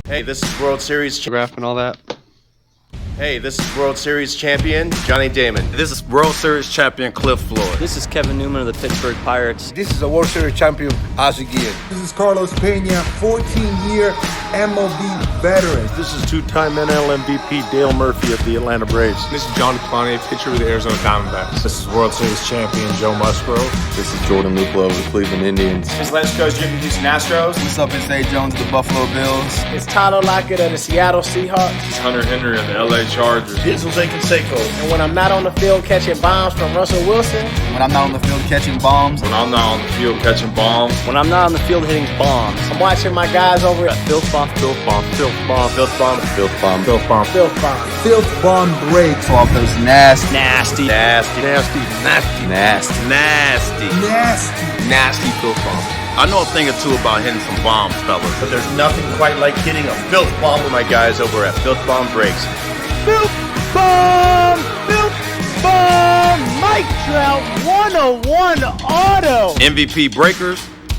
Hey, this is World Series Graph and all that. Hey, this is World Series champion Johnny Damon. This is World Series champion Cliff Floyd. This is Kevin Newman of the Pittsburgh Pirates. This is a World Series champion Ozzie Guillen. This is Carlos Pena, 14-year MLB veteran. This is two-time NL MVP Dale Murphy of the Atlanta Braves. This is John Clowney, pitcher with the Arizona Diamondbacks. This is World Series champion Joe Musgrove. This is Jordan Luplow of the Cleveland Indians. This is Lance Coach Jim of the Houston Astros. What's up, it's A. Jones of the Buffalo Bills. It's Tyler Lockett of the Seattle Seahawks. It's Hunter Henry of the LA Chargers. It's Jose Canseco. And when I'm not on the field catching bombs from Russell Wilson. When I'm not on the field catching bombs. When I'm not on the field catching bombs. When I'm not on the field hitting bombs. I'm watching my guys over at FIlthbomb. FIlthbomb. FIlthbomb. FIlthbomb. FIlthbomb. FIlthbomb. FIlthbomb. FIlthbomb breaks off those nasty, nasty FIlthbomb. I know a thing or two about hitting some bombs, fellas. But there's nothing quite like hitting a FIlthbomb with my guys over at FIlthbomb Breaks. FIlthbomb! FIlthbomb! Mike Trout 101 auto! MVP breakers,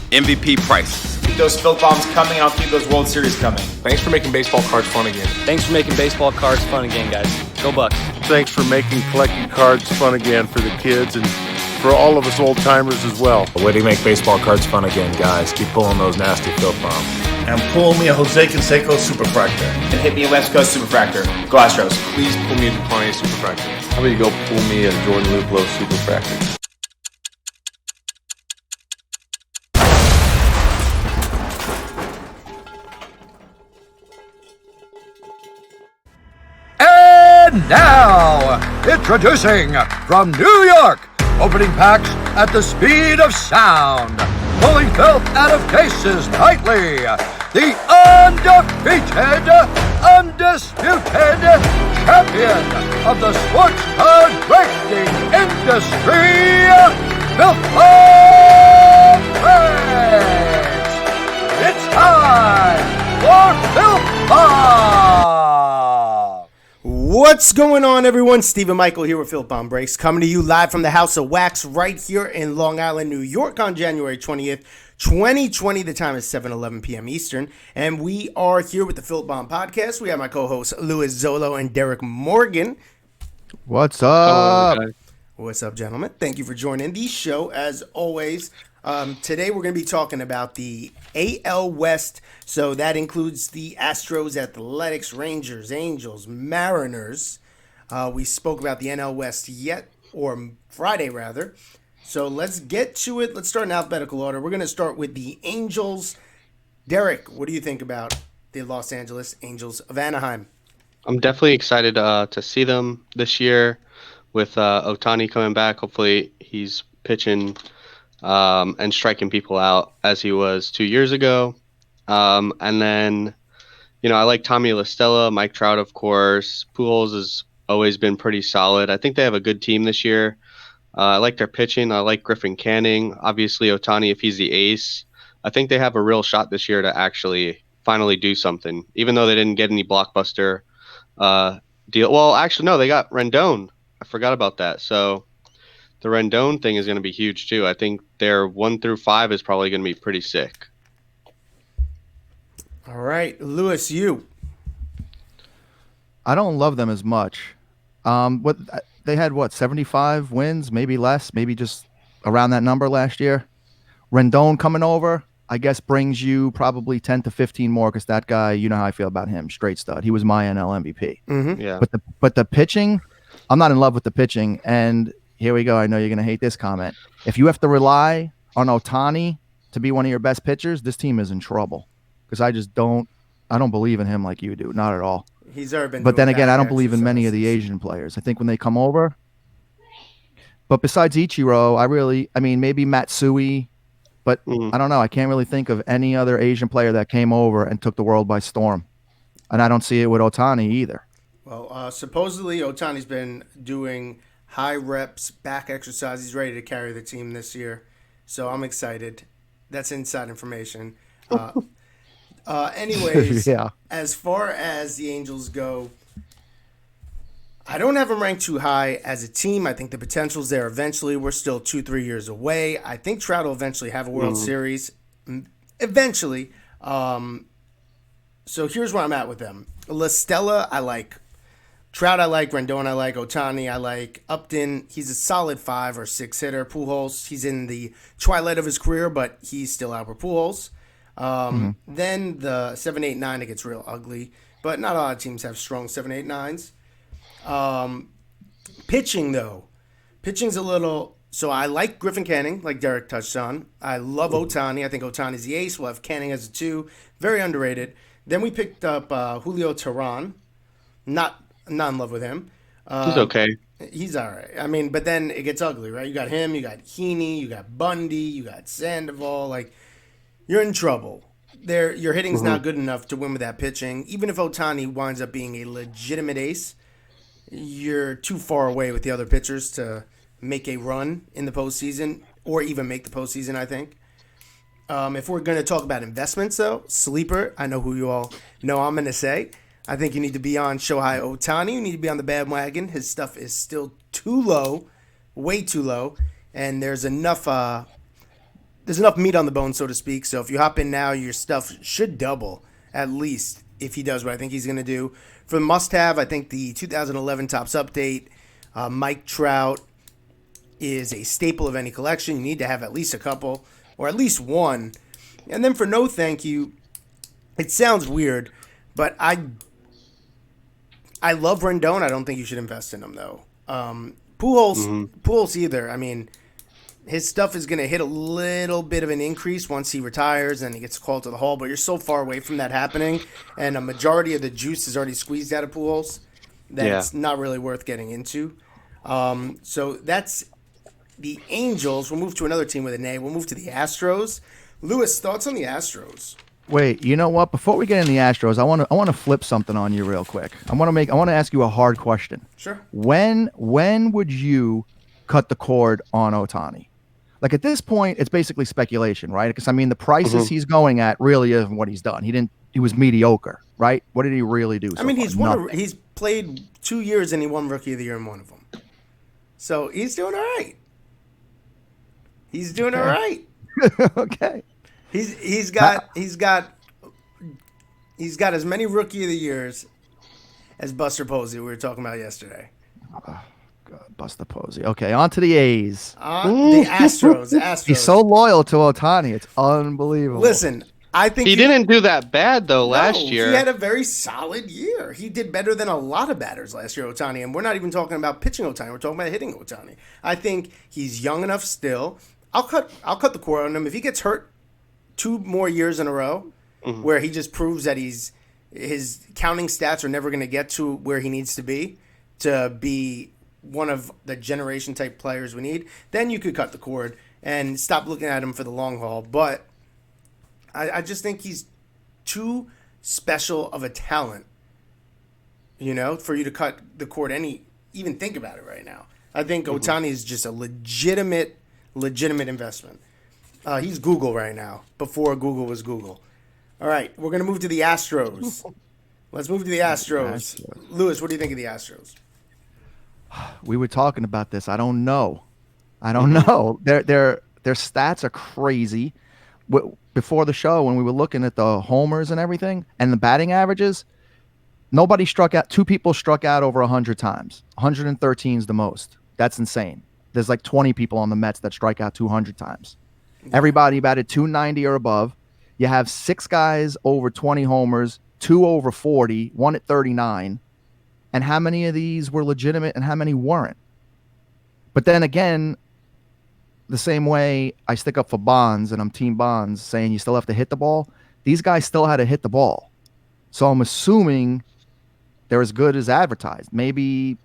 MVP prices. Keep those FIlthbombs coming. I'll keep those World Series coming. Thanks for making baseball cards fun again. Thanks for making baseball cards fun again, guys. Go Bucks. Thanks for making collecting cards fun again for the kids and for all of us old-timers as well. A way to make baseball cards fun again, guys. Keep pulling those nasty FIlthbombs. And pull me a Jose Canseco Superfractor. And hit me a West Coast Superfractor. Go Astros. Please pull me a DuPont Superfractor. How about you go pull me a Jordan Luplow Superfractor? And now, introducing from New York, opening packs at the speed of sound, pulling filth out of cases nightly, the undefeated, undisputed champion of the sports card breaking industry, FIlthbomb Breaks. It's time for FIlthbomb. What's going on, everyone? Stephen Michael here with FIlthbomb Breaks, coming to you live from the House of Wax right here in Long Island, New York on January 20th, 2020. The time is 7:11 p.m. Eastern, and we are here with the FIlthbomb Podcast. We have my co-hosts Louis Zolo and Derek Morgan. What's up? What's up, gentlemen? Thank you for joining the show, as always. Today we're going to be talking about the AL West, so that includes the Astros, Athletics, Rangers, Angels, Mariners. We spoke about the NL West Friday rather. So let's get to it. Let's start in alphabetical order. We're going to start with the Angels. Derek, what do you think about the Los Angeles Angels of Anaheim? I'm definitely excited to see them this year with Ohtani coming back. Hopefully he's pitching and striking people out as he was 2 years ago. And then, I like Tommy La Stella, Mike Trout, of course. Pujols has always been pretty solid. I think they have a good team this year. I like their pitching. I like Griffin Canning. Obviously, Ohtani, if he's the ace, I think they have a real shot this year to actually finally do something, even though they didn't get any blockbuster deal. Well, actually, no, they got Rendon. I forgot about that. So the Rendon thing is going to be huge too. I think their 1 through 5 is probably going to be pretty sick. All right, Louis, you. I don't love them as much. They had 75 wins, maybe less, maybe just around that number last year. Rendon coming over, I guess, brings you probably 10 to 15 more because that guy, you know how I feel about him, straight stud. He was my NL MVP. Mm-hmm. Yeah. But the pitching, I'm not in love with the pitching, and here we go. I know you're going to hate this comment. If you have to rely on Ohtani to be one of your best pitchers, this team is in trouble because I don't believe in him like you do. Not at all. He's already been. But then again, I don't believe in many of the Asian players. I think when they come over, but besides Ichiro, maybe Matsui, but I don't know. I can't really think of any other Asian player that came over and took the world by storm. And I don't see it with Ohtani either. Well, supposedly Ohtani's been doing high reps, back exercise. He's ready to carry the team this year. So I'm excited. That's inside information. Anyways, yeah. As far as the Angels go, I don't have them ranked too high as a team. I think the potential's there eventually. We're still 2-3 years away. I think Trout will eventually have a World Series. Eventually. So here's where I'm at with them. La Stella, I like. Trout, I like. Rendon, I like. Otani, I like. Upton, he's a solid 5 or 6 hitter. Pujols, he's in the twilight of his career, but he's still Albert Pujols. Then the 7, 8, 9, it gets real ugly. But not a lot of teams have strong 7, 8, 9s. Pitching, though. Pitching's a little... So I like Griffin Canning, like Derek touched on. I love Otani. I think Otani's the ace. We'll have Canning as a 2. Very underrated. Then we picked up Julio Teheran. Not in love with him. He's okay. He's all right. I mean, but then it gets ugly, right? You got him, you got Heaney, you got Bundy, you got Sandoval. Like, you're in trouble. Your hitting's not good enough to win with that pitching. Even if Otani winds up being a legitimate ace, you're too far away with the other pitchers to make a run in the postseason or even make the postseason, I think. If we're going to talk about investments, though, sleeper, I know who you all know I'm going to say. I think you need to be on Shohei Ohtani. You need to be on the bandwagon. His stuff is still too low, way too low, and there's enough meat on the bone, so to speak. So if you hop in now, your stuff should double, at least, if he does what I think he's going to do. For the must-have, I think the 2011 Topps Update, Mike Trout is a staple of any collection. You need to have at least a couple, or at least one. And then for no thank you, it sounds weird, but I love Rendon. I don't think you should invest in him, though. Pujols either. I mean, his stuff is going to hit a little bit of an increase once he retires and he gets called to the Hall, but you're so far away from that happening, and a majority of the juice is already squeezed out of Pujols that it's not really worth getting into. So that's the Angels. We'll move to another team with an A. We'll move to the Astros. Lewis, thoughts on the Astros? Wait, you know what? Before we get in the Astros, I want to flip something on you real quick. I want to ask you a hard question. Sure. When would you cut the cord on Ohtani? Like at this point, it's basically speculation, right? Because I mean, the prices he's going at really isn't what he's done. He was mediocre, right? What did he really do? I mean, he's played 2 years and he won Rookie of the Year in one of them. So he's doing all right. He's doing all right. Okay. He's got as many Rookie of the Years as Buster Posey we were talking about yesterday. Oh, God, Buster Posey. Okay, on to the A's. The Astros. He's so loyal to Ohtani. It's unbelievable. Listen, I think he didn't do that bad though last year. He had a very solid year. He did better than a lot of batters last year, Ohtani. And we're not even talking about pitching Ohtani. We're talking about hitting Ohtani. I think he's young enough still. I'll cut the cord on him. If he gets hurt 2 more years in a row, where he just proves that his counting stats are never going to get to where he needs to be one of the generation type players we need, then you could cut the cord and stop looking at him for the long haul. But I just think he's too special of a talent, for you to cut the cord even think about it right now. I think Ohtani is just a legitimate investment. He's Google right now, before Google was Google. All right, we're going to move to the Astros. Let's move to the Astros. Lewis, what do you think of the Astros? We were talking about this. I don't know. Their stats are crazy. Before the show, when we were looking at the homers and everything and the batting averages, nobody struck out. 2 people struck out over 100 times. 113 is the most. That's insane. There's like 20 people on the Mets that strike out 200 times. Everybody batted 290 or above. You have 6 guys over 20 homers, 2 over 40, 1 at 39. And how many of these were legitimate and how many weren't? But then again, the same way I stick up for Bonds and I'm Team Bonds saying you still have to hit the ball, these guys still had to hit the ball. So I'm assuming they're as good as advertised. Maybe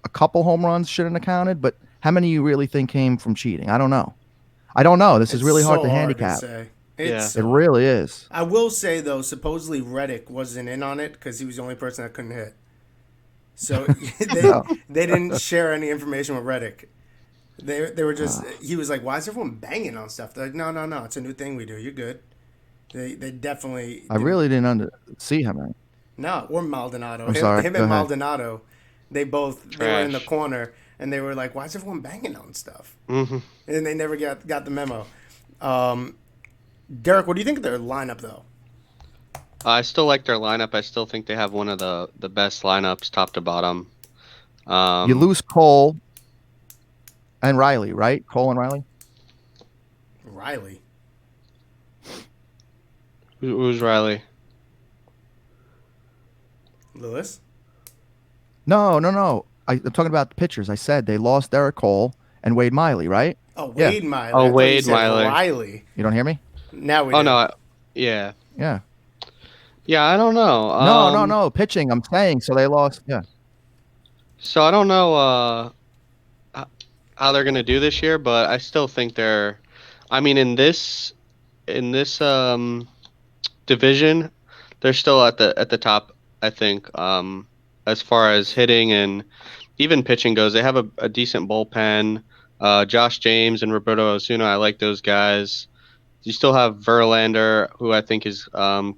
a couple home runs shouldn't have counted, but how many you really think came from cheating? I don't know. This is really hard to handicap. It really is. I will say, though, supposedly Reddick wasn't in on it because he was the only person that couldn't hit. So they didn't share any information with Reddick. They were just he was like, why is everyone banging on stuff? They're like, no, it's a new thing we do. You're good. They definitely. I really didn't see him. No, or Maldonado. I'm sorry. Him and Maldonado, they were in the corner and they were like, why is everyone banging on stuff? And they never got the memo. Derek, what do you think of their lineup though? I still like their lineup. I still think they have one of the best lineups, top to bottom. You lose Cole and Riley, right? Cole and Riley. Riley. Who's Riley? Lewis? No. I'm talking about the pitchers. I said they lost Derek Cole and Wade Miley, right? Oh, Wade Miley. Oh, I thought you Wade said Miley. Riley. You don't hear me? Now we Oh do. no, yeah. Yeah. Yeah, I don't know. No. Pitching, I'm saying. So they lost. Yeah. So I don't know how they're gonna do this year, but I still think they're. I mean, in this division, they're still at the top. I think as far as hitting and even pitching goes, they have a decent bullpen. Josh James and Roberto Osuna, I like those guys. You still have Verlander, who I think is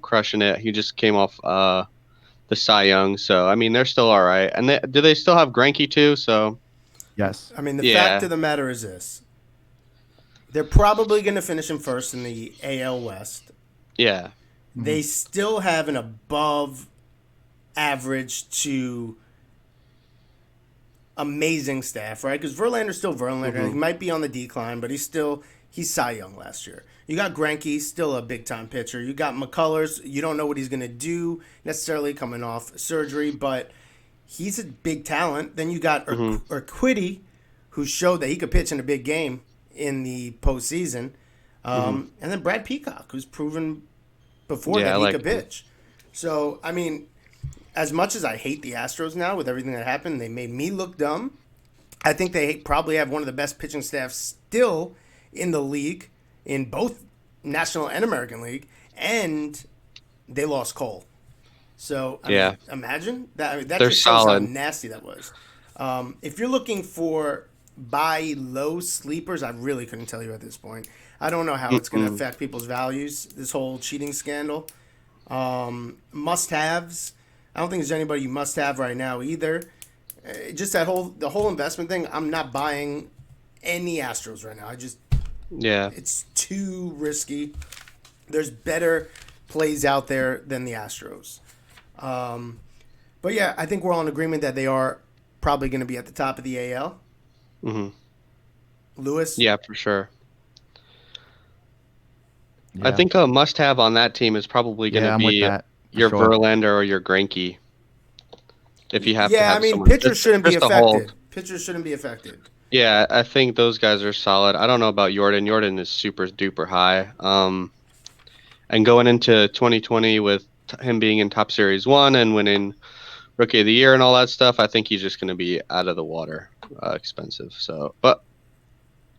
crushing it. He just came off the Cy Young, so I mean they're still all right. And do they still have Greinke too? So yes. I mean, the fact of the matter is this: they're probably going to finish in first in the AL West. Yeah, they still have an above average to amazing staff, right? Because Verlander's still Verlander. He might be on the decline, but he's Cy Young last year. You got Greinke, still a big-time pitcher. You got McCullers. You don't know what he's going to do necessarily coming off surgery, but he's a big talent. Then you got Urquidy, who showed that he could pitch in a big game in the postseason. And then Brad Peacock, who's proven before that he could pitch. So, I mean, as much as I hate the Astros now with everything that happened, they made me look dumb. I think they probably have one of the best pitching staffs still in the league, in both National and American League, and they lost Cole. So, I mean, imagine that. That just shows how nasty that was. If you're looking for buy low sleepers, I really couldn't tell you at this point. I don't know how it's going to affect people's values, this whole cheating scandal. Must-haves. I don't think there's anybody you must have right now either. Just the whole investment thing. I'm not buying any Astros right now. It's too risky. There's better plays out there than the Astros. But yeah, I think we're all in agreement that they are probably going to be at the top of the AL. Lewis? Yeah, for sure. Yeah. I think a must-have on that team is probably going to be your Verlander or your Greinke. If you have to have someone. Pitchers shouldn't be affected. Pitchers shouldn't be affected. Yeah, I think those guys are solid. I don't know about Jordan. Jordan is super duper high. And going into 2020 with him being in Top Series 1 and winning Rookie of the Year and all that stuff, I think he's just going to be out of the water expensive. So, but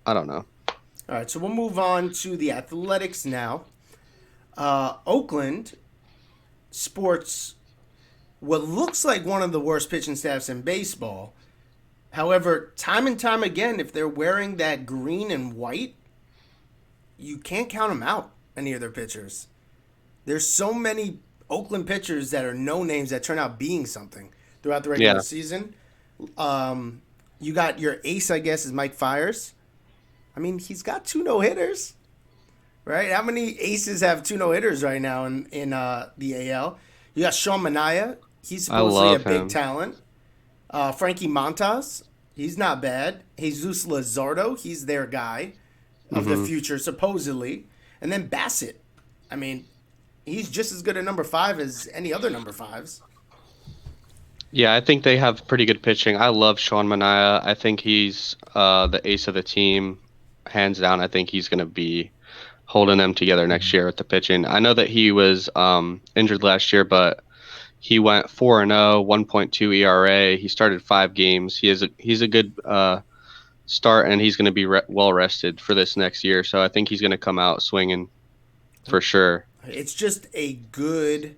I don't know. All right, so we'll move on to the Athletics now. Oakland sports what looks like one of the worst pitching staffs in baseball. However, time and time again, if they're wearing that green and white, you can't count them out, any of their pitchers. There's so many Oakland pitchers that are no names that turn out being something throughout the regular season. You got your ace, I guess, is Mike Fiers. I mean, he's got 2 no-hitters, right? How many aces have 2 no-hitters right now in the AL? You got Sean Manaea. He's supposedly a big talent. Frankie Montas, he's not bad. Jesus Luzardo, he's their guy of the future, supposedly. And then Bassett. I mean, he's just as good at number 5 as any other number 5s. Yeah, I think they have pretty good pitching. I love Sean Manaea. I think he's the ace of the team, hands down. I think he's going to be holding them together next year with the pitching. I know that he was injured last year, but he went 4-0, 1.2 ERA. He started 5 games. He's a good start, and he's going to be well rested for this next year. So I think he's going to come out swinging for sure. It's just a good.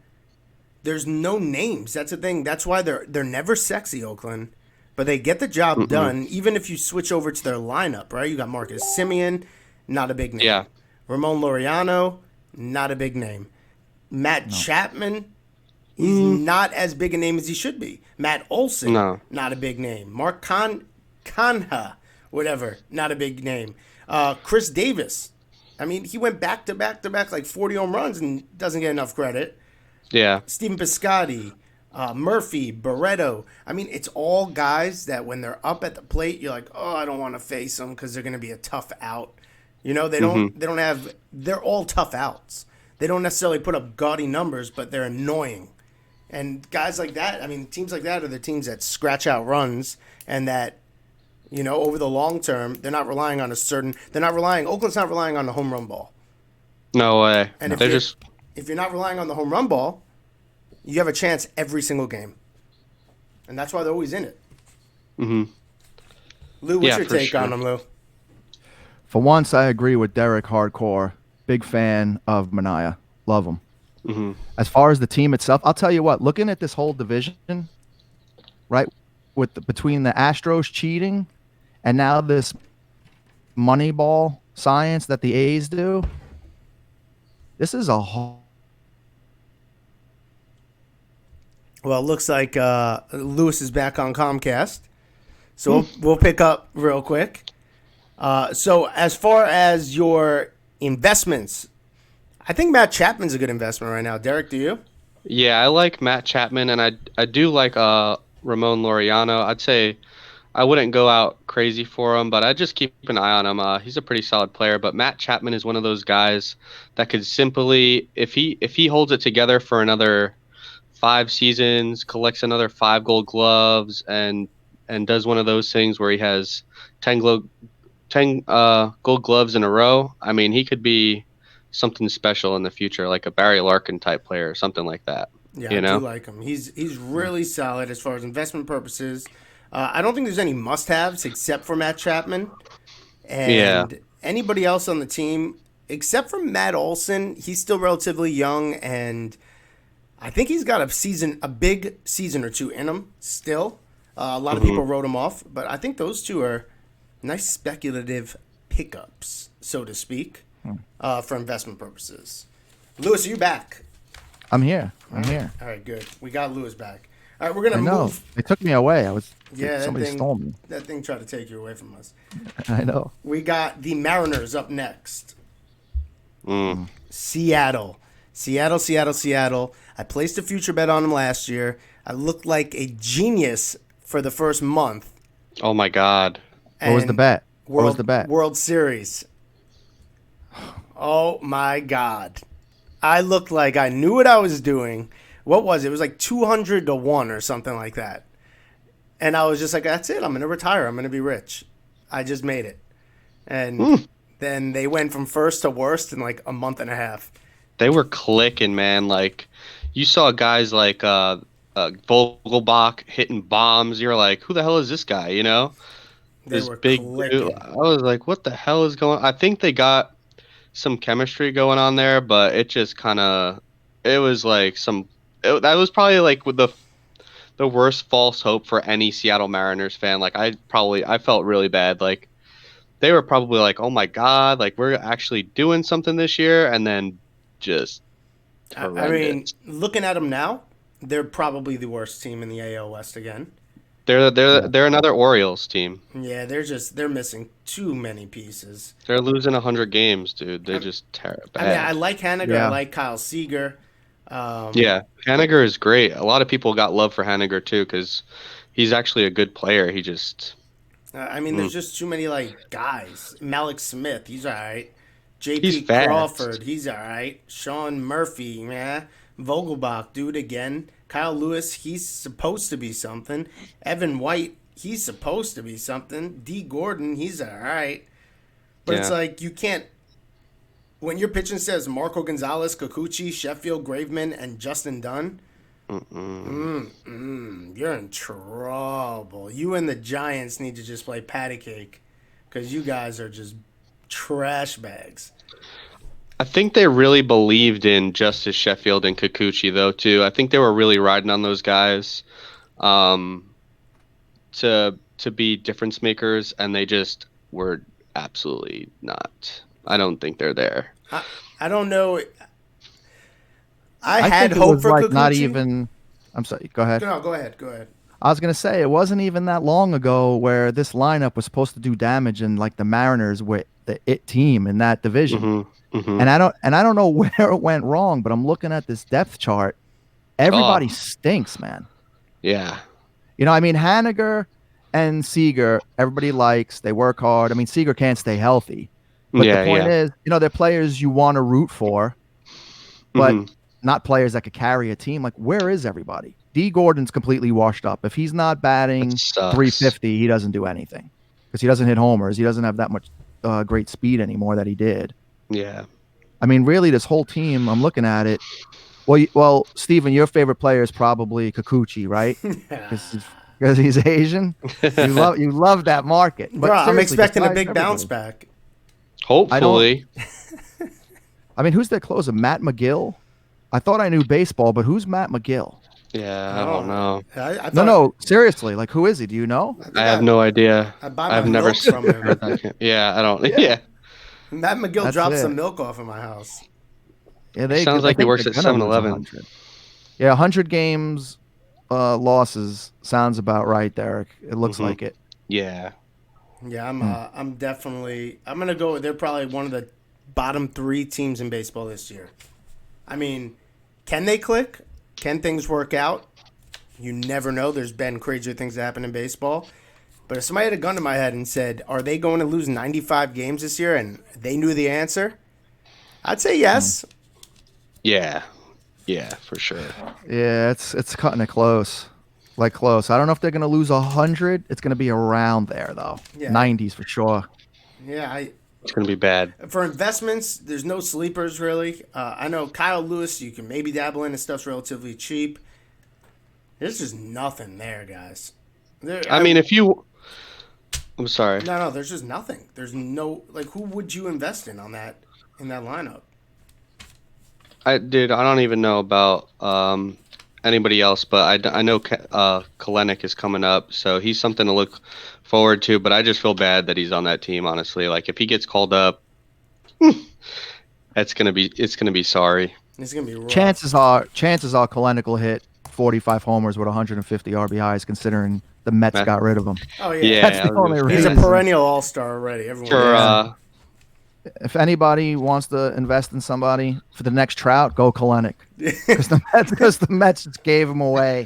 There's no names. That's the thing. That's why they're never sexy, Oakland, but they get the job done. Even if you switch over to their lineup, right? You got Marcus Semien, not a big name. Yeah. Ramon Laureano, not a big name. Matt Chapman. He's not as big a name as he should be. Matt Olson, not a big name. Mark Canha, whatever, not a big name. Chris Davis, I mean, he went back to back like 40 home runs and doesn't get enough credit. Yeah. Stephen Piscotty, Murphy, Barreto. I mean, it's all guys that when they're up at the plate, you're like, oh, I don't want to face them because they're going to be a tough out. You know, they don't have. They're all tough outs. They don't necessarily put up gaudy numbers, but they're annoying. And guys like that, I mean, teams like that are the teams that scratch out runs and that, you know, over the long term, they're not relying on a certain. They're not relying. Oakland's not relying on the home run ball. No way. And They're just. If you're not relying on the home run ball, you have a chance every single game, and that's why they're always in it. Mm-hmm. Lou, what's your take on them, Lou? For once, I agree with Derek hardcore. Big fan of Manaea. Love him. Mm-hmm. As far as the team itself, I'll tell you what. Looking at this whole division, right, between the Astros cheating and now this Moneyball science that the A's do, this is a whole. Well, it looks like Lewis is back on Comcast, so we'll pick up real quick. So as far as your investments, I think Matt Chapman's a good investment right now. Derek, do you? Yeah, I like Matt Chapman, and I do like Ramon Laureano. I'd say I wouldn't go out crazy for him, but I'd just keep an eye on him. He's a pretty solid player, but Matt Chapman is one of those guys that could simply, if he holds it together for another 5 seasons, collects another 5 Gold Gloves, and does one of those things where he has 10 Gold Gloves in a row. I mean, he could be something special in the future, like a Barry Larkin type player or something like that. Yeah, you know? I do like him. He's really solid as far as investment purposes. I don't think there's any must-haves except for Matt Chapman. And anybody else on the team, except for Matt Olson, he's still relatively young, and I think he's got a big season or two in him still. A lot of people wrote him off, but I think those two are nice speculative pickups, so to speak, for investment purposes. Lewis, are you back? I'm here. All right, good. We got Lewis back. All right, we're going to move. They took me away. Somebody that stole me. That thing tried to take you away from us. I know. We got the Mariners up next. Seattle. I placed a future bet on them last year. I looked like a genius for the first month. Oh, my God. What was the bet? World Series. Oh, my God. I looked like I knew what I was doing. What was it? It was like 200 to 1 or something like that. And I was just like, that's it. I'm going to retire. I'm going to be rich. I just made it. And then they went from first to worst in like a month and a half. They were clicking, man. Like, you saw guys like Vogelbach hitting bombs. You're like, who the hell is this guy, you know? They were big dude. I was like, what the hell is going on? I think they got some chemistry going on there, but it just kind of, it was like that was probably like with the worst false hope for any Seattle Mariners fan. Like, I felt really bad. Like, they were probably like, oh my God, like, we're actually doing something this year, and then just horrendous. I mean, looking at them now, they're probably the worst team in the AL West again. They're another Orioles team. Yeah, they're missing too many pieces. They're losing 100 games, dude. They're just terrible. I mean, I like Haniger. I like Kyle Seager. Yeah, Haniger is great. A lot of people got love for Haniger too because he's actually a good player. He just, I mean, there's just too many like guys. Malik Smith, he's all right. J.P. Crawford, he's all right. Sean Murphy, man. Vogelbach, do it again. Kyle Lewis, he's supposed to be something. Evan White, he's supposed to be something. D. Gordon, he's all right. But it's like you can't. When your pitching says Marco Gonzalez, Kikuchi, Sheffield, Graveman, and Justin Dunn, you're in trouble. You and the Giants need to just play patty cake because you guys are just trash bags. I think they really believed in Justice Sheffield and Kikuchi, though, too. I think they were really riding on those guys to be difference makers, and they just were absolutely not. I don't think they're there. I don't know. I had hope was for like Kikuchi. not even. I'm sorry. Go ahead. No, go ahead. I was gonna say it wasn't even that long ago where this lineup was supposed to do damage, and like the Mariners were the it team in that division. And I don't know where it went wrong, but I'm looking at this depth chart, Everybody stinks, man. Yeah. You know, I mean, Haniger and Seager, everybody likes. They work hard. I mean, Seager can't stay healthy. But the point is, you know, they're players you want to root for, but not players that could carry a team. Like, where is everybody? D. Gordon's completely washed up. If he's not batting 350, he doesn't do anything because he doesn't hit homers. He doesn't have that much great speed anymore that he did. Yeah. I mean, really, this whole team, I'm looking at it. Well, Steven, your favorite player is probably Kikuchi, right? Because he's Asian. You love that market. But bro, I'm expecting a big bounce back. Hopefully. I mean, who's their closer? Matt McGill? I thought I knew baseball, but who's Matt McGill? Yeah, I don't know. No, seriously. Like, who is he? Do you know? I have no idea. I've never from him. Yeah, I don't. Yeah. Matt McGill dropped some milk off in my house. Yeah, sounds like he works at 7-Eleven. Yeah, 100 games losses sounds about right, Derek. It looks like it. Yeah. Yeah, I'm definitely. I'm gonna go. They're probably one of the bottom 3 teams in baseball this year. I mean, can they click? Can things work out? You never know. There's been crazier things that happen in baseball. But if somebody had a gun to my head and said, are they going to lose 95 games this year? And they knew the answer, I'd say yes. Yeah. Yeah, for sure. Yeah, it's cutting it close. Like close. I don't know if they're going to lose 100. It's going to be around there, though. Yeah. 90s for sure. Yeah, it's going to be bad. For investments, there's no sleepers, really. I know Kyle Lewis, you can maybe dabble in. His stuff's relatively cheap. There's just nothing there, guys. I mean, if you... I'm sorry. No, there's just nothing. There's no... Like, who would you invest in that lineup? I don't even know about anybody else, but I know Kalenic is coming up, so he's something to look forward to, but I just feel bad that he's on that team, honestly. Like, if he gets called up, it's gonna be sorry. It's gonna be rough. Chances are Kalenic will hit 45 homers with 150 RBIs, considering the Mets got rid of him. Oh yeah, that's the only reason. He's a perennial all-star already. Everyone. If anybody wants to invest in somebody for the next Trout, go Kalenic, because the Mets just gave him away.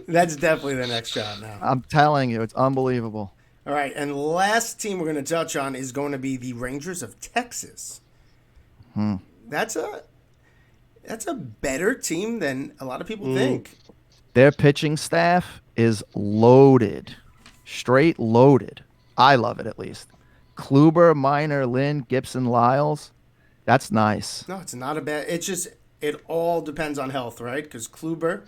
That's definitely the next shot now. I'm telling you, it's unbelievable. All right, and last team we're going to touch on is going to be the Rangers of Texas. That's a better team than a lot of people think. Their pitching staff is loaded, straight loaded. I love it, at least. Kluber, Minor, Lynn, Gibson, Lyles. That's nice. No, it's not a bad. It's just it all depends on health, right? Because Kluber,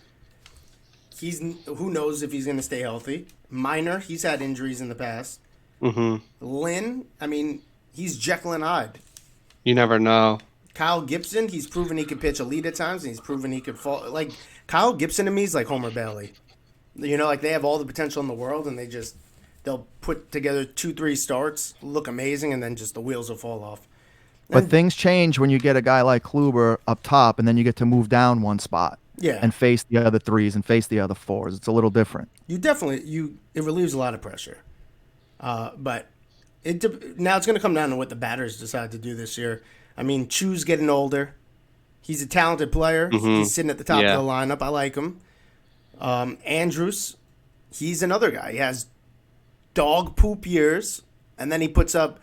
who knows if he's going to stay healthy. Minor, he's had injuries in the past. Lynn, I mean, he's Jekyll and Hyde. You never know. Kyle Gibson, he's proven he could pitch elite at times, and he's proven he could fall. Like, Kyle Gibson to me is like Homer Bailey. You know, like they have all the potential in the world, and they'll put together 2-3 starts, look amazing, and then just the wheels will fall off. But things change when you get a guy like Kluber up top, and then you get to move down one spot. Yeah. And face the other 3s and face the other 4s. It's a little different. It relieves a lot of pressure. But now it's going to come down to what the batters decide to do this year. I mean, Chu's getting older. He's a talented player. He's sitting at the top of the lineup. I like him. Andrews, he's another guy. He has dog poop years, and then he puts up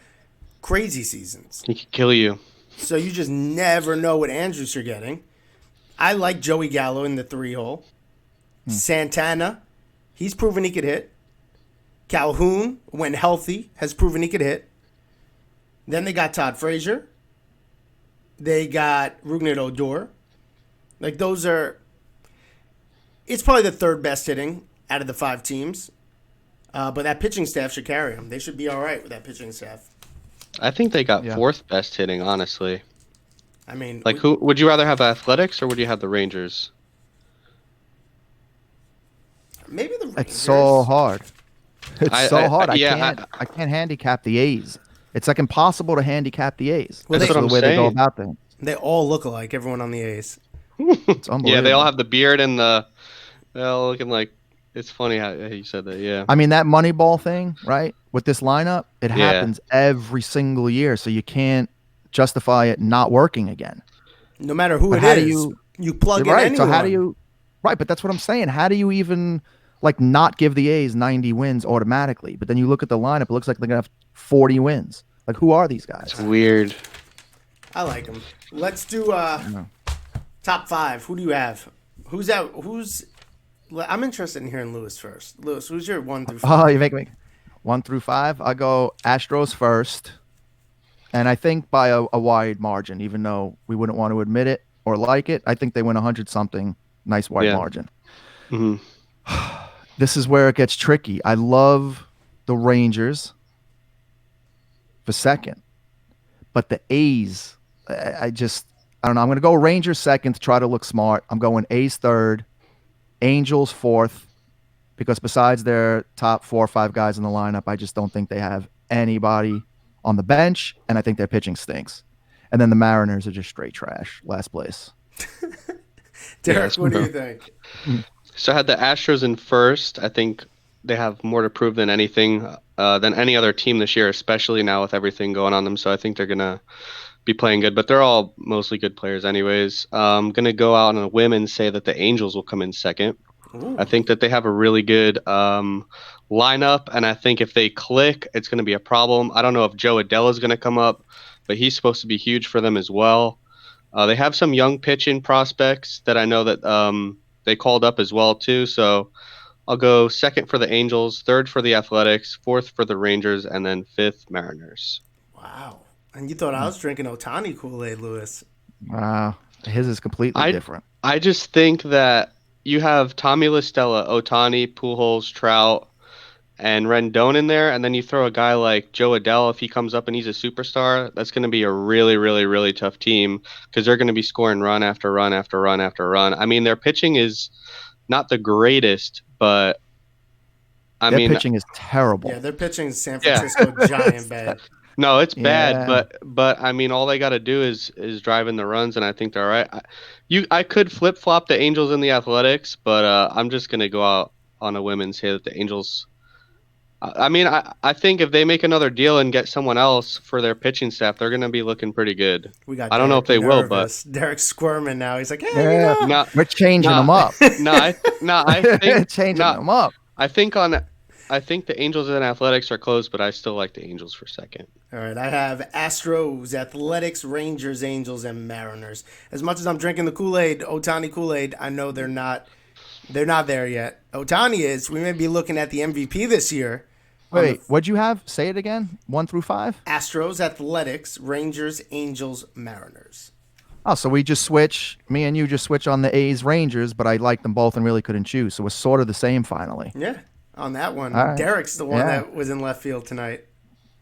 crazy seasons. He could kill you. So you just never know what Andrews you're getting. I like Joey Gallo in the 3-hole. Santana, he's proven he could hit. Calhoun, when healthy, has proven he could hit. Then they got Todd Frazier. They got Rougned Odor. Like, those are... It's probably the third best hitting out of the 5 teams. But that pitching staff should carry them. They should be all right with that pitching staff. I think they got 4th best hitting, honestly. I mean... Like, who would you rather have, Athletics or would you have the Rangers? Maybe the Rangers. It's so hard. It's so hard. I can't handicap the A's. It's like impossible to handicap the A's. Well, that's the way they go about things. They all look alike, everyone on the A's. It's unbelievable. Yeah, they all have the beard and they're all looking like... It's funny how you said that, yeah. I mean, that Moneyball thing, right, with this lineup, it happens every single year, so you can't justify it not working again. No matter who it is, You plug You're in right. anyone. So how do you? Right, but that's what I'm saying. How do you even like not give the A's 90 wins automatically? But then you look at the lineup; it looks like they're gonna have 40 wins. Like, who are these guys? It's weird. I like them. Let's do top 5. Who do you have? Who's out? I'm interested in hearing Lewis first. Lewis, who's your 1 through 5? Oh, you make me 1 through 5. I go Astros first, and I think by a wide margin, even though we wouldn't want to admit it or like it. I think they win 100 something. Nice wide margin. Mm-hmm. This is where it gets tricky. I love the Rangers for second, but the A's, I don't know. I'm going to go Rangers second to try to look smart. I'm going A's third, Angels fourth, because besides their top 4 or 5 guys in the lineup, I just don't think they have anybody on the bench, and I think their pitching stinks. And then the Mariners are just straight trash, last place. Derek, what do you think? So I had the Astros in first. I think they have more to prove than anything, than any other team this year, especially now with everything going on them. So I think they're going to be playing good, but they're all mostly good players anyways. I'm going to go out on a whim and say that the Angels will come in second. Ooh. I think that they have a really good lineup, and I think if they click, it's going to be a problem. I don't know if Joe Adell is going to come up, but he's supposed to be huge for them as well. They have some young pitching prospects that I know that they called up as well too. So I'll go second for the Angels, third for the Athletics, fourth for the Rangers, and then fifth Mariners. Wow. And you thought I was drinking Ohtani Kool-Aid, Lewis. Wow. His is completely different. I just think that you have Tommy La Stella, Ohtani, Pujols, Trout, and Rendon in there, and then you throw a guy like Joe Adell, if he comes up and he's a superstar, that's going to be a really, really, really tough team because they're going to be scoring run after run after run after run. I mean, their pitching is not the greatest, but their pitching is terrible. Yeah, their pitching is San Francisco Giant bad. No, it's bad, but I mean, all they got to do is drive in the runs, and I think they're all right. I could flip flop the Angels and the Athletics, but I'm just gonna go out on a whim and say that the Angels. I mean, I think if they make another deal and get someone else for their pitching staff, they're gonna be looking pretty good. I don't know if they will, but Derek's squirming now. He's like, "Hey, we're changing them up." I think changing them up. I think the Angels and Athletics are close, but I still like the Angels for second. All right, I have Astros, Athletics, Rangers, Angels, and Mariners. As much as I'm drinking the Kool-Aid, Ohtani Kool-Aid, I know they're not there yet. Ohtani is. We may be looking at the MVP this year. Wait, what'd you have? Say it again. 1 through 5? Astros, Athletics, Rangers, Angels, Mariners. Oh, so we just switch. Me and you just switch on the A's, Rangers, but I liked them both and really couldn't choose. So it's sort of the same finally. Yeah, on that one. Right. Derek's the one that was in left field tonight.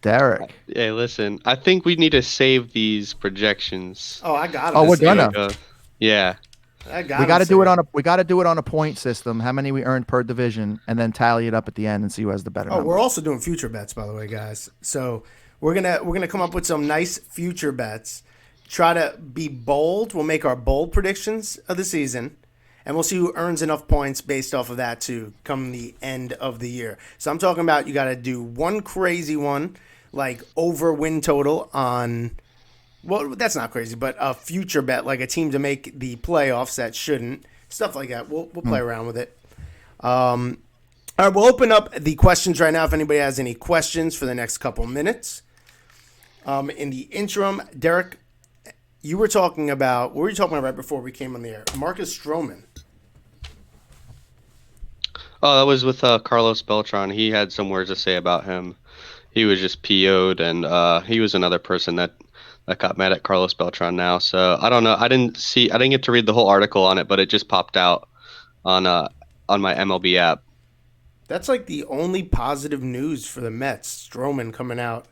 Derek. Hey, listen, I think we need to save these projections. Oh, I got it. Oh, we're gonna. Yeah. We got to do it on a point system. How many we earned per division, and then tally it up at the end and see who has the better. We're also doing future bets, by the way, guys. So we're gonna come up with some nice future bets. Try to be bold. We'll make our bold predictions of the season, and we'll see who earns enough points based off of that to come the end of the year. So I'm talking about you got to do one crazy one, like over win total on. Well, that's not crazy, but a future bet, like a team to make the playoffs that shouldn't, stuff like that. We'll play around with it. All right, we'll open up the questions right now if anybody has any questions for the next couple minutes. In the interim, Derek, what were you talking about right before we came on the air? Marcus Stroman. Oh, that was with Carlos Beltran. He had some words to say about him. He was just PO'd, and he was another person that got mad at Carlos Beltran now. So I don't know. I didn't get to read the whole article on it, but it just popped out on my MLB app. That's like the only positive news for the Mets. Stroman coming out.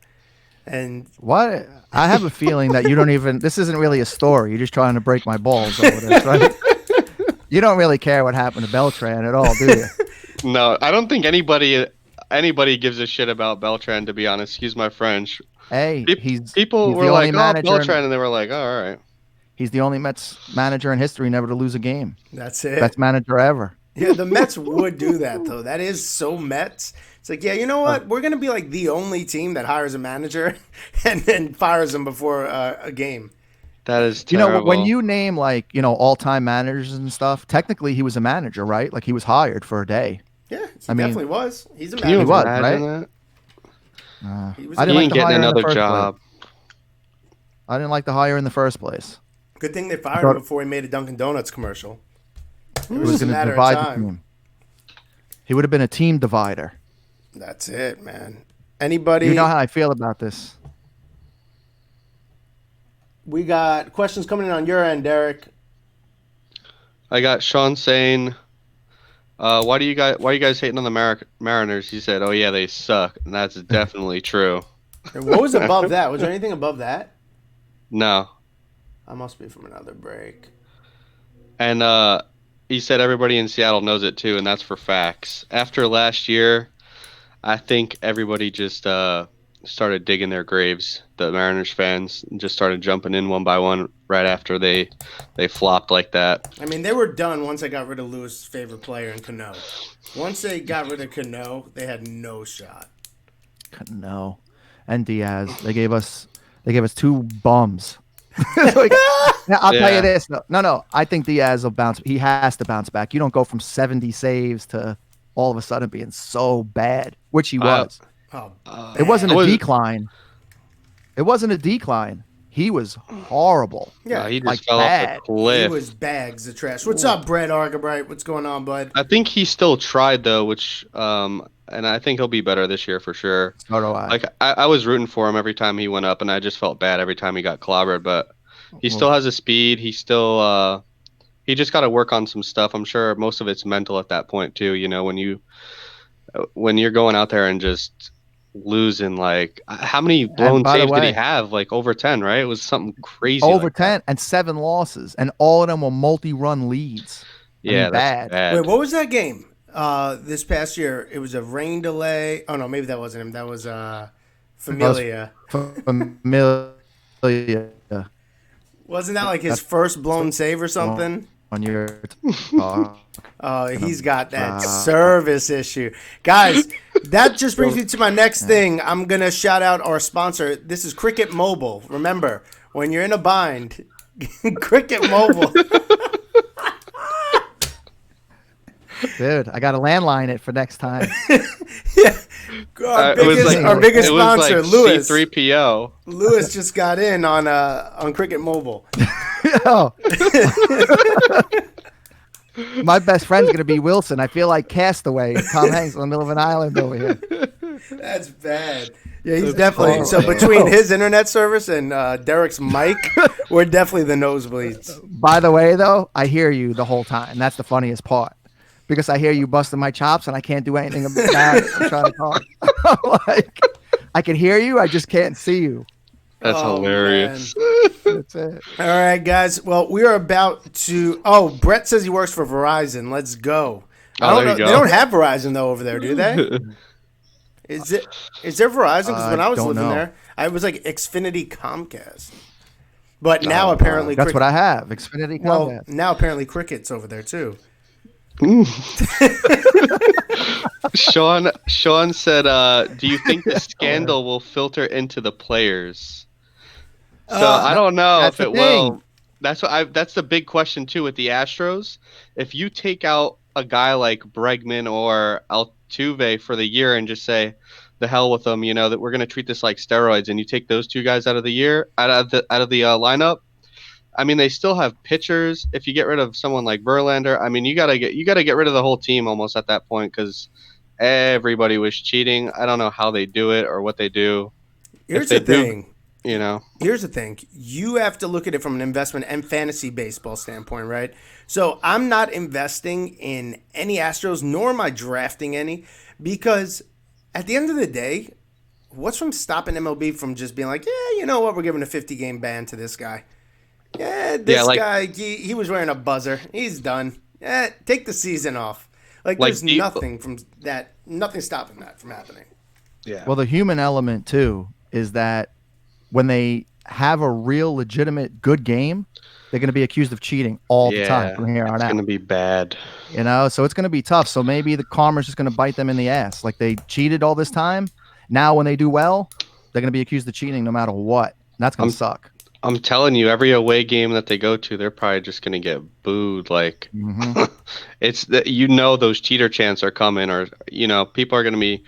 And what? I have a feeling that you don't even. This isn't really a story. You're just trying to break my balls over this, right? You don't really care what happened to Beltran at all, do you? No, I don't think anybody gives a shit about Beltran, to be honest. Excuse my French. Hey, people were like, "Oh, Beltran," and they were like, "Oh, all right." He's the only Mets manager in history never to lose a game. That's it. Best manager ever. Yeah, the Mets would do that though. That is so Mets. It's like, yeah, you know what? We're gonna be like the only team that hires a manager and then fires him before a game. That is You know, terrible. when you name like, all-time managers and stuff, technically he was a manager, right? Like he was hired for a day. Yeah, he definitely was. He's a Can you manager. He was, imagine right? that? He was I a didn't like ain't the getting hire in the another first job. place. I didn't like the hire in the first place. Good thing they fired him before he made a Dunkin' Donuts commercial. It He was was just a going to matter of divide the time. team. He would have been a team divider. That's it, man. Anybody? You know how I feel about this. We got questions coming in on your end, Derek. I got Sean saying, why are you guys hating on the Mariners? He said, oh yeah, they suck. And that's definitely true. And what was above that? Was there anything above that? No. I must be from another break. And he said everybody in Seattle knows it too, and that's for facts. After last year, I think everybody just started digging their graves. The Mariners fans just started jumping in one by one right after they flopped like that. I mean, they were done once they got rid of Lewis' favorite player in Cano. Once they got rid of Cano, they had no shot. No. And Diaz. They gave us two bums. Like, I'll tell you this. No. I think Diaz will bounce. He has to bounce back. You don't go from 70 saves to all of a sudden being so bad, which he was. It wasn't a decline. It wasn't a decline. He was horrible. Yeah, he just fell off the cliff. He was bags of trash. What's up, Brett Argabright? What's going on, bud? I think he still tried though, which and I think he'll be better this year for sure. So do I. Like I was rooting for him every time he went up, and I just felt bad every time he got clobbered. But he still has a speed. He still he just got to work on some stuff. I'm sure most of it's mental at that point too. You know, when you're going out there and just losing, like how many blown saves did he have? Like over 10, right? It was something crazy. Over like 10 and 7 losses, and all of them were multi-run leads. Yeah, that's bad. Wait, what was that game? This past year, it was a rain delay. Oh no, maybe that wasn't him. That was Familia. Familia. Wasn't that like his first blown save or something? On your Oh, he's got that service issue. Guys, that just brings me to my next thing. I'm going to shout out our sponsor. This is Cricket Mobile. Remember, when you're in a bind, Cricket Mobile. Dude, I got to landline it for next time. Yeah. Our biggest sponsor, like Lewis. C3PO. Lewis just got in on Cricket Mobile. My best friend's going to be Wilson. I feel like Castaway, Tom Hanks in the middle of an island over here. That's bad. Yeah, he's definitely. So between his internet service and Derek's mic, we're definitely the nosebleeds. By the way, though, I hear you the whole time. That's the funniest part. Because I hear you busting my chops and I can't do anything about it. I'm trying to talk. Like, I can hear you, I just can't see you. That's hilarious. That's it. All right, guys. Well, we are about to. Oh, Brett says he works for Verizon. Let's go. I don't know. They don't have Verizon though over there, do they? Is there Verizon? Because when I was living there, I was like Xfinity Comcast. But now apparently that's what I have. Xfinity Comcast. Well, now apparently Cricket's over there too. Sean said, do you think the scandal will filter into the players? So I don't know if it will. That's the big question too with the Astros. If you take out a guy like Bregman or Altuve for the year and just say, the hell with them, that we're going to treat this like steroids, and you take those two guys out of the lineup, I mean, they still have pitchers. If you get rid of someone like Verlander, I mean, you gotta get rid of the whole team almost at that point because everybody was cheating. I don't know how they do it or what they do. Here's the thing. Here's the thing. You have to look at it from an investment and fantasy baseball standpoint, right? So I'm not investing in any Astros, nor am I drafting any, because at the end of the day, what's from stopping MLB from just being like, yeah, you know what, we're giving a 50-game ban to this guy. Yeah, this guy, he was wearing a buzzer. He's done. Take the season off. There's nothing stopping that from happening. Yeah. Well, the human element, too, is that when they have a real, legitimate, good game, they're going to be accused of cheating all the time from here on out. It's going to be bad. So it's going to be tough. So maybe the karma's just going to bite them in the ass. Like they cheated all this time. Now when they do well, they're going to be accused of cheating no matter what. And that's going to suck. I'm telling you, every away game that they go to, they're probably just gonna get booed. Like, it's that those cheater chants are coming, or people are gonna be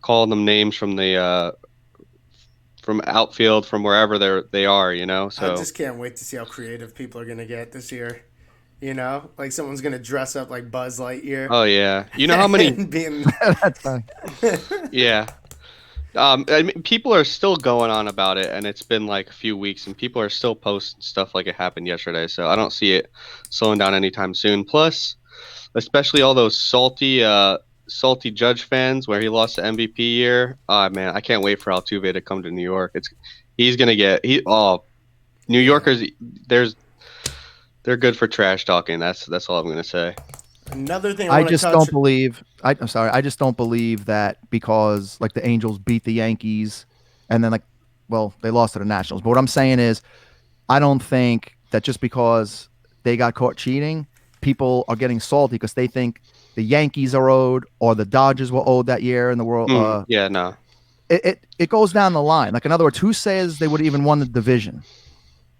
calling them names from the from outfield, from wherever they are. I So just can't wait to see how creative people are gonna get this year. Like someone's gonna dress up like Buzz Lightyear. oh yeah, you know how many? And being That's fine. Yeah. I mean, people are still going on about it, and it's been like a few weeks, and people are still posting stuff like it happened yesterday. So I don't see it slowing down anytime soon. Plus, especially all those salty Judge fans, where he lost the MVP year. Oh man, I can't wait for Altuve to come to New York. He's gonna get New Yorkers. They're good for trash talking. That's all I'm gonna say. another thing I just don't believe. I'm sorry. I just don't believe that because like the Angels beat the Yankees, and then they lost to the Nationals. But what I'm saying is, I don't think that just because they got caught cheating, people are getting salty because they think the Yankees are owed or the Dodgers were owed that year in the world. Yeah, no. It goes down the line. Like in other words, who says they would have even won the division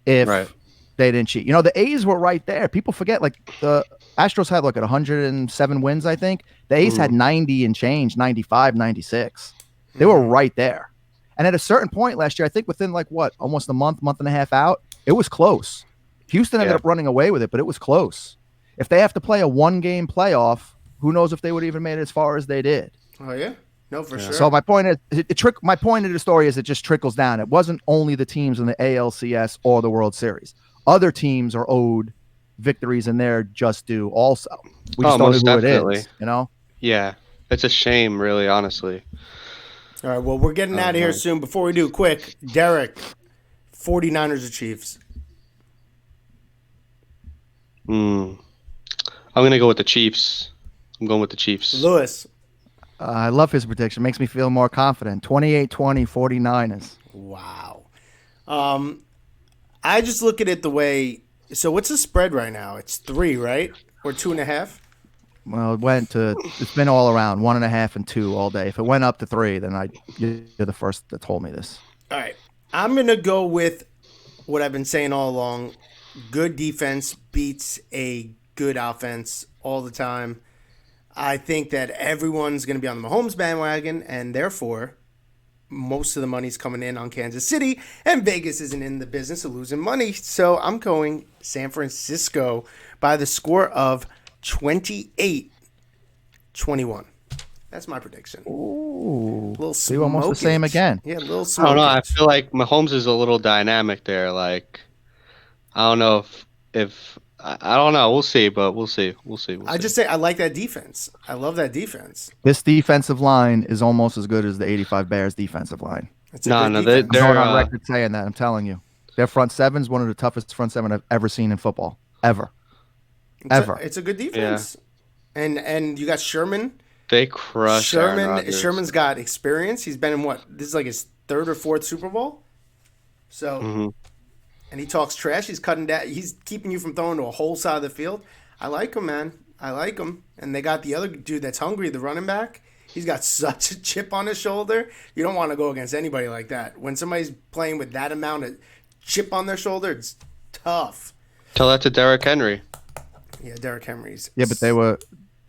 if they didn't cheat? The A's were right there. People forget like the Astros had like 107 wins, I think. The A's had 90 and change, 95, 96. They were right there. And at a certain point last year, I think within almost a month and a half out, it was close. Houston ended up running away with it, but it was close. If they have to play a one-game playoff, who knows if they would have even made it as far as they did. Oh yeah. No, for sure. So my point is, my point of the story is it just trickles down. It wasn't only the teams in the ALCS or the World Series. Other teams are owed victories, and they're just due also. We just don't know who it is, Yeah, it's a shame, really, honestly. All right, well, we're getting out of here soon. Before we do, quick, Derek, 49ers or Chiefs? I'm going to go with the Chiefs. I'm going with the Chiefs. Lewis. I love his prediction. Makes me feel more confident. 28-20 49ers. Wow. I just look at it the way. So what's the spread right now? It's 3, right? Or 2.5? Well, it's been all around 1.5 and 2 all day. If it went up to 3, then you're the first that told me this. All right. I'm going to go with what I've been saying all along. Good defense beats a good offense all the time. I think that everyone's going to be on the Mahomes bandwagon, and therefore, most of the money's coming in on Kansas City, and Vegas isn't in the business of losing money. So I'm going San Francisco by the score of 28-21. That's my prediction. Ooh. Little See, almost the same again. Yeah, a little I don't know. I smoke. feel like Mahomes is a little dynamic there. Like, I don't know if I don't know. We'll see, but we'll see. I just say I like that defense. I love that defense. This defensive line is almost as good as the 85 Bears defensive line. They're I'm going on record saying that. I'm telling you. Their front seven is one of the toughest front seven I've ever seen in football. Ever. It's a good defense. Yeah. And you got Sherman. They crushed Sherman's got experience. He's been in this is like his 3rd or 4th Super Bowl. So and he talks trash. He's cutting down. He's keeping you from throwing to a whole side of the field. I like him, man. I like him. And they got the other dude that's hungry, the running back. He's got such a chip on his shoulder. You don't want to go against anybody like that. When somebody's playing with that amount of chip on their shoulder, it's tough. Tell that to Derrick Henry. Yeah, Derrick Henry's. Yeah, but they were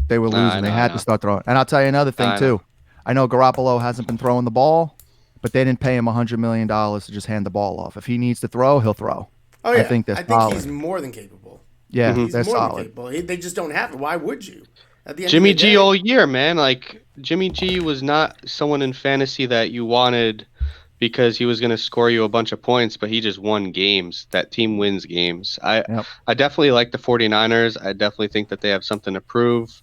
losing. They had to start throwing. And I'll tell you another thing, too. I know Garoppolo hasn't been throwing the ball, but they didn't pay him $100 million to just hand the ball off. If he needs to throw, he'll throw. Oh, yeah. I think he's more than capable. Yeah, he's they're more solid. than capable. They just don't have it. Why would you? At the end Jimmy of the G day, all year, man. Like, Jimmy G was not someone in fantasy that you wanted because he was going to score you a bunch of points, but he just won games. That team wins games. I definitely like the 49ers. I definitely think that they have something to prove.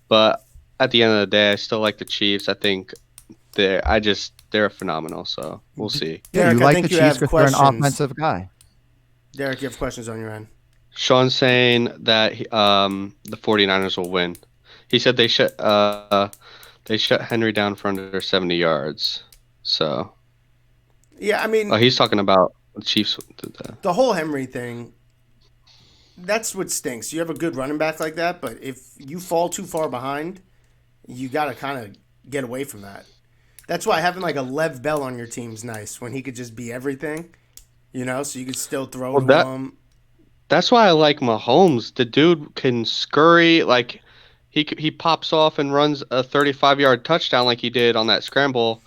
But at the end of the day, I still like the Chiefs. I think they're phenomenal, so we'll see. Yeah, Derek, you like the Chiefs because they're an offensive guy. Derek, you have questions on your end. Sean's saying that the 49ers will win. He said they shut Henry down for under 70 yards. So yeah, I mean, he's talking about the Chiefs. The whole Henry thing. That's what stinks. You have a good running back like that, but if you fall too far behind, you got to kind of get away from that. That's why having like a Lev Bell on your team's nice when he could just be everything. so you could still throw Well, to him. That's why I like Mahomes. The dude can scurry, like he pops off and runs a 35-yard touchdown like he did on that scramble,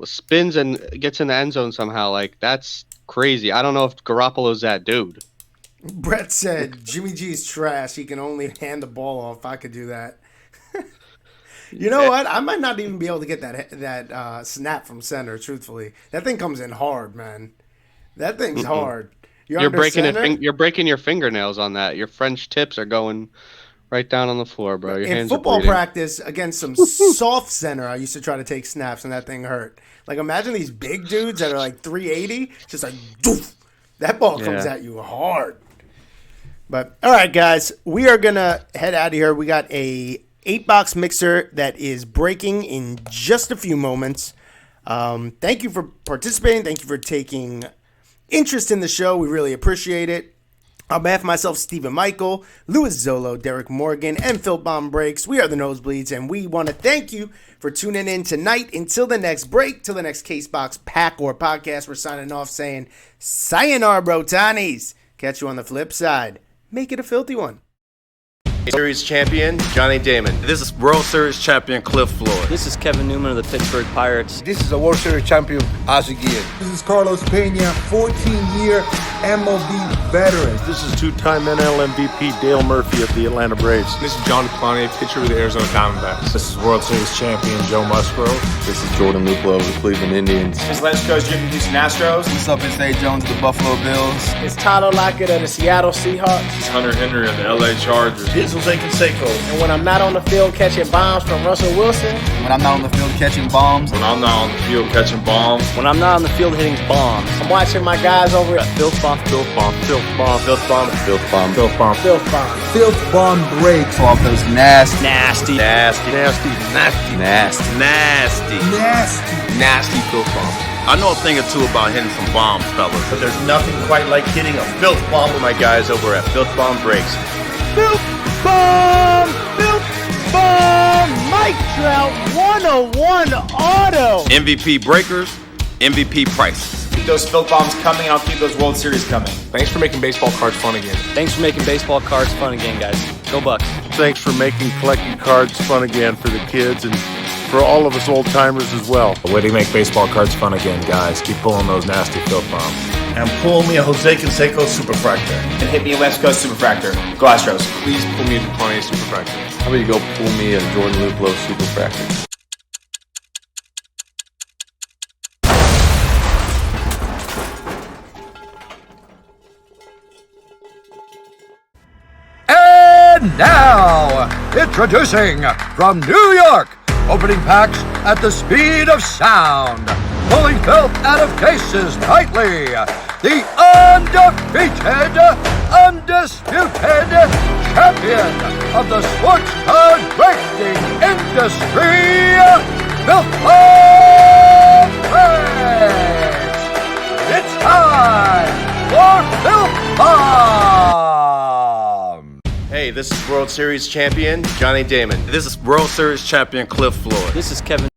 spins and gets in the end zone somehow. Like, that's crazy. I don't know if Garoppolo's that dude. Brett said Jimmy G's trash. He can only hand the ball off. I could do that. You know what? I might not even be able to get that snap from center. Truthfully, that thing comes in hard, man. That thing's hard. You're breaking your fingernails on that. Your French tips are going right down on the floor, bro. Your in hands football are bleeding. practice against some soft center, I used to try to take snaps, and that thing hurt. Like, imagine these big dudes that are like 380, just like doof. That ball comes at you hard. But all right, guys, we are gonna head out of here. We got a 8-box mixer that is breaking in just a few moments. Thank you for participating. Thank you for taking interest in the show. We really appreciate it. On behalf of myself, Stephen Michael, Louis Zolo, Derek Morgan, and FIlthbomb Breaks, we are the Nosebleeds, and we want to thank you for tuning in tonight. Until the next break, till the next Casebox Pack or Podcast, we're signing off saying, sayonara, Brotanis. Catch you on the flip side. Make it a filthy one. Series champion Johnny Damon. This is World Series champion Cliff Floyd. This is Kevin Newman of the Pittsburgh Pirates. This is a World Series champion, Ozzie Guillen. This is Carlos Pena, 14-year MLB veteran. This is two-time NL MVP Dale Murphy of the Atlanta Braves. This is John DePlante, pitcher with the Arizona Diamondbacks. This is World Series champion Joe Musgrove. This is Jordan Luplow of the Cleveland Indians. This is Lynch Coach Jim from Houston Astros. What's up, it's A. Jones of the Buffalo Bills. It's Tyler Lockett of the Seattle Seahawks. This is Hunter Henry of the LA Chargers. This is Jose Canseco. And when I'm not on the field catching bombs from Russell Wilson. When I'm not on the field catching bombs. When I'm not on the field catching bombs. When I'm not on the field hitting bombs. I'm watching my guys over at FIlthbomb. FIlthbomb. FIlthbomb breaks. Off those nasty FIlthbomb. I know a thing or two about hitting some bombs, fellas. But there's nothing quite like hitting a filth bomb with my guys over at FIlthbomb Breaks. FIlthbomb! Mike Trout 101 auto! MVP breakers, MVP prices. Keep those FIlthbombs coming. I'll keep those World Series coming. Thanks for making baseball cards fun again. Thanks for making baseball cards fun again, guys. Go Bucks. Thanks for making collecting cards fun again for the kids and for all of us old-timers as well. A way to make baseball cards fun again, guys. Keep pulling those nasty filth bombs. And pull me a Jose Canseco Superfractor. And hit me a West Coast Superfractor. Go Astros. Please pull me a DePlante Superfractor. How about you go pull me a Jordan Luplow Superfractor? And now, introducing from New York, opening packs at the speed of sound, pulling filth out of cases nightly, the undefeated, undisputed champion of the sports card breaking industry, FIlthbomb Breaks. It's time for FIlthbomb. Hey, this is World Series champion Johnny Damon. This is World Series champion Cliff Floyd. This is Kevin